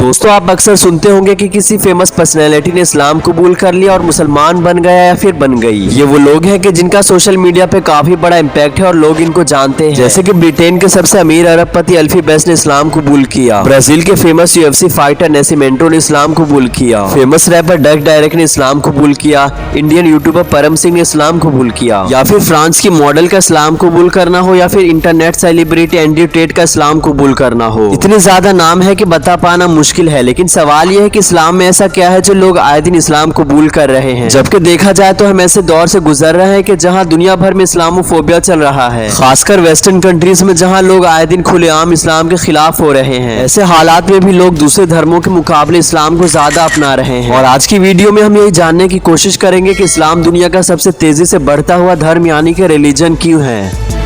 दोस्तों आप अक्सर सुनते होंगे कि किसी फेमस पर्सनैलिटी ने इस्लाम कबूल कर लिया और मुसलमान बन गया या फिर बन गई। ये वो लोग हैं कि जिनका सोशल मीडिया पे काफी बड़ा इम्पैक्ट है और लोग इनको जानते हैं। जैसे कि ब्रिटेन के सबसे अमीर अरबपति अल्फी बेस्ट ने इस्लाम कबूल किया, ब्राजील के फेमस UFC फाइटर नेसिमेंटो ने इस्लाम कबूल किया, फेमस रैपर डक डायरेक्ट ने इस्लाम कबूल किया, इंडियन यूट्यूबर परम सिंह ने इस्लाम कबूल किया, या फिर फ्रांस की मॉडल का इस्लाम कबूल करना हो या फिर इंटरनेट सेलिब्रिटी एंड्रयू टेट का इस्लाम कबूल करना हो। इतने ज्यादा नाम है कि बता पाना मुश्किल है, लेकिन सवाल यह है कि इस्लाम में ऐसा क्या है जो लोग आए दिन इस्लाम कबूल कर रहे हैं। जबकि देखा जाए तो हम ऐसे दौर से गुजर रहे हैं कि जहां दुनिया भर में इस्लामोफोबिया चल रहा है, खासकर वेस्टर्न कंट्रीज में जहां लोग आए दिन खुलेआम इस्लाम के खिलाफ हो रहे हैं। ऐसे हालात में भी लोग दूसरे धर्मों के मुकाबले इस्लाम को ज्यादा अपना रहे हैं। और आज की वीडियो में हम यही जानने की कोशिश करेंगे कि इस्लाम दुनिया का सबसे तेजी से बढ़ता हुआ धर्म यानी कि रिलीजन क्यों है।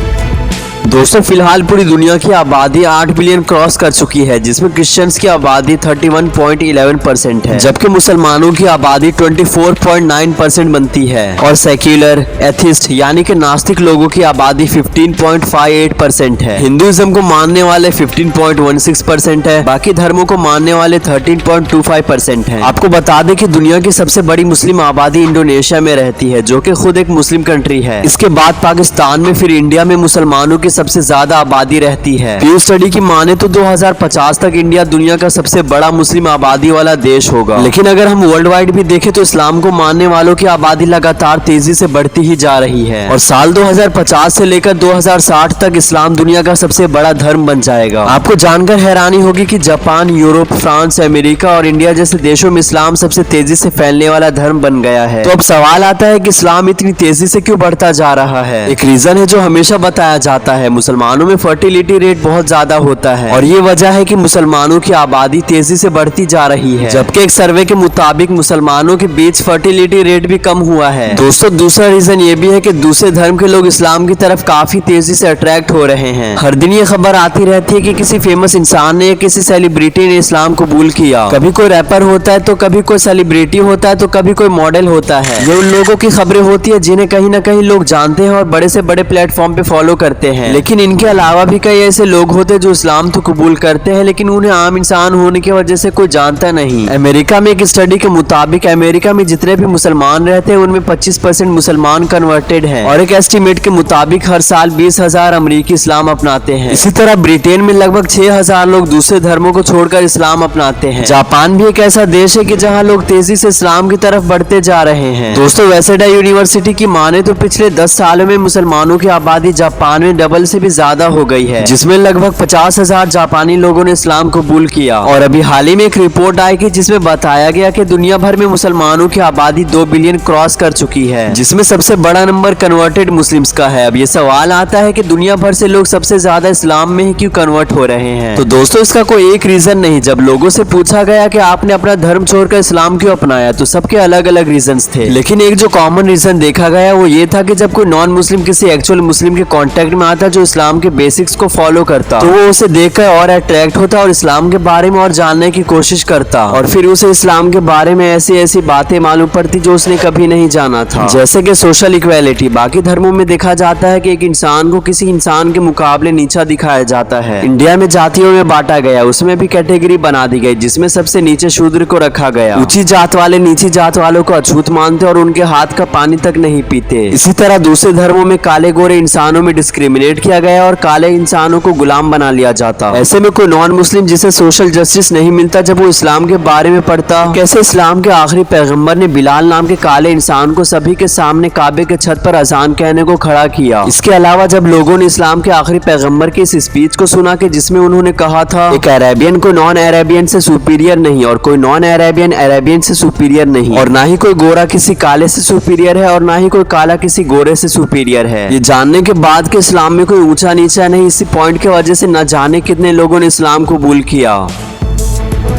दोस्तों फिलहाल पूरी दुनिया की आबादी 8 बिलियन क्रॉस कर चुकी है, जिसमें क्रिश्चियंस की आबादी 31.11% है, जबकि मुसलमानों की आबादी 24.9% बनती है और सेक्युलर एथिस्ट यानी कि नास्तिक लोगों की आबादी 15.58% है। हिंदुइज्म को मानने वाले 15.16% है, बाकी धर्मों को मानने वाले 13.25% है। आपको बता दें कि दुनिया की सबसे बड़ी मुस्लिम आबादी इंडोनेशिया में रहती है, जो कि खुद एक मुस्लिम कंट्री है। इसके बाद पाकिस्तान में, फिर इंडिया में मुसलमानों की सबसे ज्यादा आबादी रहती है। पीयू स्टडी की माने तो 2050 तक इंडिया दुनिया का सबसे बड़ा मुस्लिम आबादी वाला देश होगा। लेकिन अगर हम वर्ल्ड वाइड भी देखें तो इस्लाम को मानने वालों की आबादी लगातार तेजी से बढ़ती ही जा रही है और साल 2050 से लेकर 2060 तक इस्लाम दुनिया का सबसे बड़ा धर्म बन जाएगा। आपको जानकर हैरानी होगी कि जापान, यूरोप, फ्रांस, अमेरिका और इंडिया जैसे देशों में इस्लाम सबसे तेजी से फैलने वाला धर्म बन गया है। तो अब सवाल आता है कि इस्लाम इतनी तेजी से क्यों बढ़ता जा रहा है। एक रीजन है जो हमेशा बताया जाता है, मुसलमानों में फर्टिलिटी रेट बहुत ज्यादा होता है और ये वजह है कि मुसलमानों की आबादी तेजी से बढ़ती जा रही है, जबकि एक सर्वे के मुताबिक मुसलमानों के बीच फर्टिलिटी रेट भी कम हुआ है। दोस्तों दूसरा रीजन ये भी है कि दूसरे धर्म के लोग इस्लाम की तरफ काफी तेजी से अट्रैक्ट हो रहे हैं। हर दिन ये खबर आती रहती है कि किसी फेमस इंसान ने या किसी सेलिब्रिटी ने इस्लाम कबूल किया। कभी कोई रैपर होता है तो कभी कोई सेलिब्रिटी होता है तो कभी कोई मॉडल होता है। ये उन लोगों की खबरें होती है जिन्हें कहीं ना कहीं लोग जानते हैं और बड़े से बड़े प्लेटफॉर्म पे फॉलो करते हैं। लेकिन इनके अलावा भी कई ऐसे लोग होते हैं जो इस्लाम तो कबूल करते हैं, लेकिन उन्हें आम इंसान होने की वजह से कोई जानता नहीं। अमेरिका में एक स्टडी के मुताबिक अमेरिका में जितने भी मुसलमान रहते हैं उनमें 25% मुसलमान कन्वर्टेड हैं और एक एस्टीमेट के मुताबिक हर साल 20,000 अमरीकी इस्लाम अपनाते हैं। इसी तरह ब्रिटेन में लगभग 6,000 लोग दूसरे धर्मों को छोड़कर इस्लाम अपनाते हैं। जापान भी एक ऐसा देश है कि जहाँ लोग तेजी से इस्लाम की तरफ बढ़ते जा रहे हैं। दोस्तों वेसेडा यूनिवर्सिटी की माने तो पिछले 10 सालों में मुसलमानों की आबादी जापान में डबल से भी ज्यादा हो गई है, जिसमें लगभग 50,000 जापानी लोगों ने इस्लाम कबूल किया। और अभी हाल ही में एक रिपोर्ट आई कि जिसमें बताया गया कि दुनिया भर में मुसलमानों की आबादी 2 बिलियन क्रॉस कर चुकी है, जिसमें सबसे बड़ा नंबर कन्वर्टेड मुस्लिम्स का है। अब ये सवाल आता है कि दुनिया भर से लोग सबसे ज्यादा इस्लाम में ही क्यों कन्वर्ट हो रहे हैं। तो दोस्तों इसका कोई एक रीजन नहीं। जब लोगों से पूछा गया कि आपने अपना धर्म छोड़कर इस्लाम क्यों अपनाया तो सबके अलग अलग रीजंस थे, लेकिन एक जो कॉमन रीजन देखा गया वो ये था कि जब कोई नॉन मुस्लिम किसी एक्चुअल मुस्लिम के कांटेक्ट में आता जो इस्लाम के बेसिक्स को फॉलो करता तो वो उसे देखकर और अट्रैक्ट होता और इस्लाम के बारे में और जानने की कोशिश करता और फिर उसे इस्लाम के बारे में ऐसी ऐसी बातें मालूम पड़ती जो उसने कभी नहीं जाना था। जैसे कि सोशल इक्वालिटी, बाकी धर्मों में देखा जाता है कि एक इंसान को किसी इंसान के मुकाबले नीचा दिखाया जाता है। इंडिया में जातियों में बांटा गया, उसमें भी कैटेगरी बना दी गई जिसमें सबसे नीचे शूद्र को रखा गया। ऊंची जात वाले नीची जात वालों को अछूत मानते और उनके हाथ का पानी तक नहीं पीते। इसी तरह दूसरे धर्मों में काले गोरे इंसानों में डिस्क्रिमिनेट किया गया और काले इंसानों को गुलाम बना लिया जाता। ऐसे में कोई नॉन मुस्लिम जिसे सोशल जस्टिस नहीं मिलता जब वो इस्लाम के बारे में पढ़ता, कैसे इस्लाम के आखिरी पैगंबर ने बिलाल नाम के काले इंसान को सभी के सामने काबे के छत पर अजान कहने को खड़ा किया। इसके अलावा जब लोगों ने इस्लाम के आखिरी पैगंबर की इस स्पीच को सुना कि जिसमें उन्होंने कहा था एक अरेबियन को नॉन अरेबियन से सुपीरियर नहीं और कोई नॉन अरेबियन अरेबियन से सुपीरियर नहीं और ना ही कोई गोरा किसी काले से सुपीरियर है और ना ही कोई काला किसी गोरे से सुपीरियर है, ये जानने के बाद कि इस्लाम में कोई ऊंचा नीचा नहीं, इसी पॉइंट की वजह से न जाने कितने लोगों ने इस्लाम कबूल किया।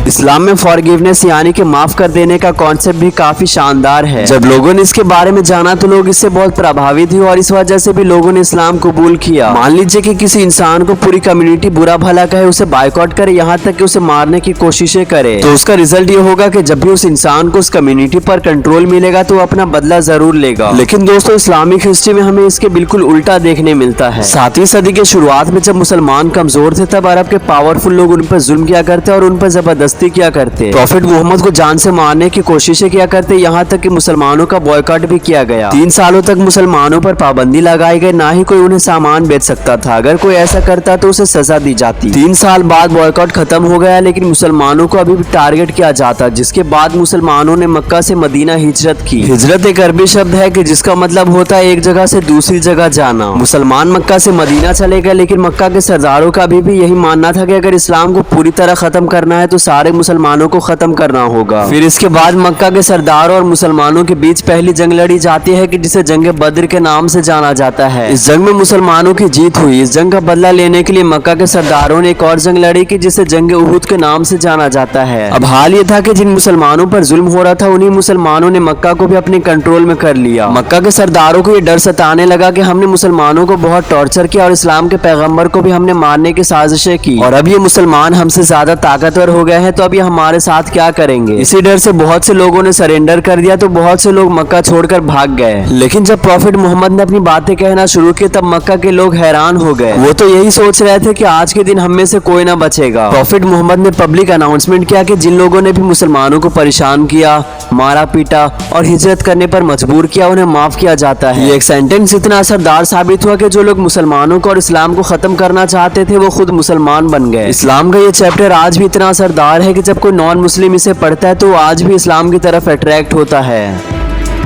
इस्लाम में फॉरगिवनेस यानी कि माफ कर देने का कॉन्सेप्ट भी काफी शानदार है। जब लोगों ने इसके बारे में जाना तो लोग इससे बहुत प्रभावित हुए और इस वजह से भी लोगों ने इस्लाम कबूल किया। मान लीजिए कि किसी इंसान को पूरी कम्युनिटी बुरा भला कहे, उसे बायकॉट करे, यहाँ तक कि उसे मारने की कोशिशें करे, तो उसका रिजल्ट ये होगा कि जब भी उस इंसान को उस कम्युनिटी पर कंट्रोल मिलेगा तो वो अपना बदला जरूर लेगा। लेकिन दोस्तों इस्लामिक हिस्ट्री में हमें इसके बिल्कुल उल्टा देखने मिलता है। 7वीं सदी के शुरुआत में जब मुसलमान कमजोर थे तब अरब के पावरफुल लोग उन पर जुल्म किया करते और उन पर जबरदस्ती जबरदस्ती किया करते, प्रॉफिट मोहम्मद को जान से मारने की कोशिशें किया करते, यहाँ तक कि मुसलमानों का बॉयकॉट भी किया गया। 3 सालों तक मुसलमानों पर पाबंदी लगाई गई, ना ही कोई उन्हें सामान बेच सकता था। अगर कोई ऐसा करता तो उसे सजा दी जाती। 3 साल बाद बॉयकॉट खत्म हो गया, लेकिन मुसलमानों को अभी भी टारगेट किया जाता, जिसके बाद मुसलमानों ने मक्का से मदीना हिजरत की। हिजरत एक अरबी शब्द है कि जिसका मतलब होता है एक जगह से दूसरी जगह जाना। मुसलमान मक्का से मदीना चले गए, लेकिन मक्का के सरदारों का अभी भी यही मानना था कि अगर इस्लाम को पूरी तरह खत्म करना है तो सारे मुसलमानों को खत्म करना होगा। फिर इसके बाद मक्का के सरदारों और मुसलमानों के बीच पहली जंग लड़ी जाती है कि जिसे जंग बद्र के नाम से जाना जाता है। इस जंग में मुसलमानों की जीत हुई। इस जंग का बदला लेने के लिए मक्का के सरदारों ने एक और जंग लड़ी कि जिसे जंग उहुद के नाम से जाना जाता है। अब हाल ये था कि जिन मुसलमानों पर जुल्म हो रहा था उन्हीं मुसलमानों ने मक्का को भी अपने कंट्रोल में कर लिया। मक्का के सरदारों को ये डर सताने लगा कि हमने मुसलमानों को बहुत टॉर्चर किया और इस्लाम के पैगंबर को भी हमने मारने की साजिशें की, और अब ये मुसलमान हमसे ज्यादा ताकतवर हो गए हैं, तो अब ये हमारे साथ क्या करेंगे। इसी डर से बहुत से लोगों ने सरेंडर कर दिया, तो बहुत से लोग मक्का छोड़कर भाग गए। लेकिन जब प्रॉफिट मोहम्मद ने अपनी बातें कहना शुरू की तब मक्का के लोग हैरान हो गए। वो तो यही सोच रहे थे कि आज के दिन हम में से कोई ना बचेगा। प्रॉफिट मोहम्मद ने पब्लिक अनाउंसमेंट किया कि जिन लोगों ने भी मुसलमानों को परेशान किया, मारा पीटा और हिजरत करने पर मजबूर किया, उन्हें माफ किया जाता है। ये एक सेंटेंस इतना असरदार साबित हुआ कि जो लोग मुसलमानों को और इस्लाम को खत्म करना चाहते थे वो खुद मुसलमान बन गए। इस्लाम का ये चैप्टर आज भी इतना असरदार है कि जब कोई नॉन मुस्लिम इसे पढ़ता है तो वो आज भी इस्लाम की तरफ अट्रैक्ट होता है।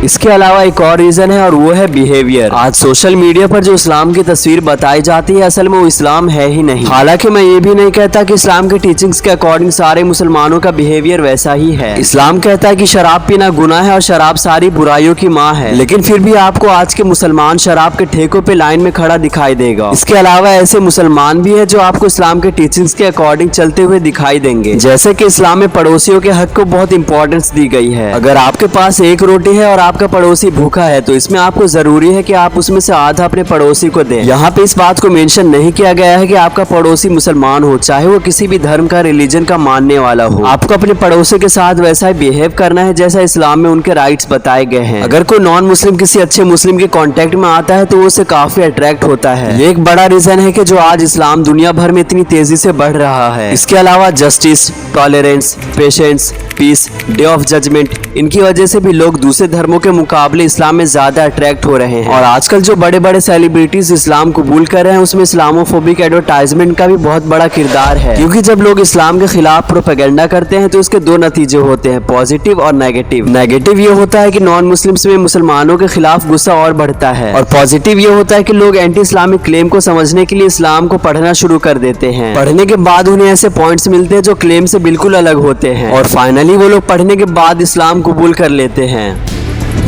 इसके अलावा एक और रीजन है और वो है बिहेवियर। आज सोशल मीडिया पर जो इस्लाम की तस्वीर बताई जाती है असल में वो इस्लाम है ही नहीं। हालांकि मैं ये भी नहीं कहता कि इस्लाम के टीचिंग्स के अकॉर्डिंग सारे मुसलमानों का बिहेवियर वैसा ही है। इस्लाम कहता है कि शराब पीना गुनाह है और शराब सारी बुराइयों की माँ है, लेकिन फिर भी आपको आज के मुसलमान शराब के ठेकों पे लाइन में खड़ा दिखाई देगा। इसके अलावा ऐसे मुसलमान भी है जो आपको इस्लाम के टीचिंग्स के अकॉर्डिंग चलते हुए दिखाई देंगे, जैसे कि इस्लाम में पड़ोसियों के हक को बहुत इंपॉर्टेंस दी गई है। अगर आपके पास एक रोटी है और आपका पड़ोसी भूखा है तो इसमें आपको जरूरी है कि आप उसमें से आधा अपने पड़ोसी को दें। यहाँ पे इस बात को मेंशन नहीं किया गया है कि आपका पड़ोसी मुसलमान हो, चाहे वो किसी भी धर्म का रिलीजन का मानने वाला हो। आपको अपने पड़ोसी के साथ वैसा ही बिहेव करना है जैसा इस्लाम में उनके राइट्स बताए गए हैं। अगर कोई नॉन मुस्लिम किसी अच्छे मुस्लिम के कांटेक्ट में आता है तो वो उससे काफी अट्रैक्ट होता है। ये एक बड़ा रीजन है कि जो आज इस्लाम दुनिया भर में इतनी तेजी से बढ़ रहा है। इसके अलावा justice, tolerance, patience, peace, day of judgement, इनकी वजह से भी लोग दूसरे धर्मों के मुकाबले इस्लाम में ज्यादा अट्रैक्ट हो रहे हैं। और आजकल जो बड़े बड़े सेलिब्रिटीज इस्लाम कबूल कर रहे हैं उसमें इस्लामोफोबिक एडवर्टाइजमेंट का भी बहुत बड़ा किरदार है, क्योंकि जब लोग इस्लाम के खिलाफ प्रोपेगेंडा करते हैं तो इसके दो नतीजे होते हैं, पॉजिटिव और नेगेटिव। नेगेटिव ये होता है कि नॉन मुस्लिम्स में मुसलमानों के खिलाफ गुस्सा और बढ़ता है, और पॉजिटिव ये होता है कि लोग एंटी इस्लामिक क्लेम को समझने के लिए इस्लाम को पढ़ना शुरू कर देते हैं। पढ़ने के बाद उन्हें ऐसे पॉइंट्स मिलते हैं जो क्लेम से बिल्कुल अलग होते हैं, और फाइनली वो लोग पढ़ने के बाद इस्लाम कबूल कर लेते हैं।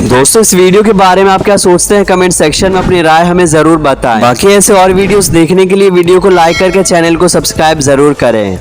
दोस्तों, इस वीडियो के बारे में आप क्या सोचते हैं? कमेंट सेक्शन में अपनी राय हमें जरूर बताएं। बाकी ऐसे और वीडियोस देखने के लिए वीडियो को लाइक करके चैनल को सब्सक्राइब जरूर करें।